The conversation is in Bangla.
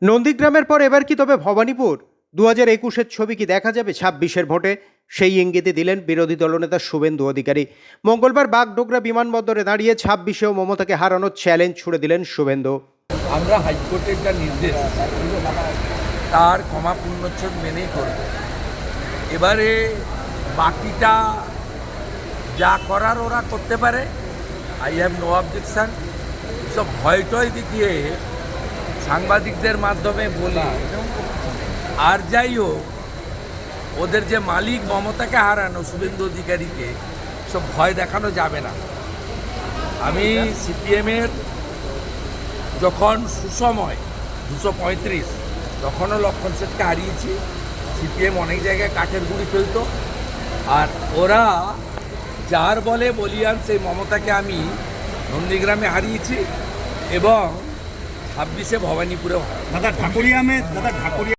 নন্দীগ্রামের পর এবার কি তবে ভবানীপুর? 2021-এর ছবি কি দেখা যাবে 26-এর ভোটে? সেই ইঙ্গিতে দিলেন বিরোধী দলনেতা শুভেন্দু অধিকারী। মঙ্গলবার বাগডোগরা বিমানবন্দরে দাঁড়িয়ে 26-এও মমতাকে হারানোর চ্যালেঞ্জ ছুড়ে দিলেন শুভেন্দু। আমরা হাইকোর্টের যা নির্দেশ তার ক্ষমা পূর্ণচ্ছেদ মেনেই করব। এবারে বাকিটা যা করার ওরা করতে পারে, আই হ্যাভ নো অবজেকশন। সব ভয় টয় দেখিয়ে সাংবাদিকদের মাধ্যমে বলি, আর যাই হোক, ওদের যে মালিক মমতাকে হারানো শুভেন্দু অধিকারীকে সব ভয় দেখানো যাবে না। আমি সিপিএমের যখন সুসময় 235 তখনও লক্ষণ সেনকে হারিয়েছি। সিপিএম অনেক জায়গায় কাঠের গুঁড়ি ফেলতো, আর ওরা যার বলে বলিয়ান সেই মমতাকে আমি নন্দীগ্রামে হারিয়েছি এবং 26-এ ভবানীপুরেও দাদা ঢাকুরিয়া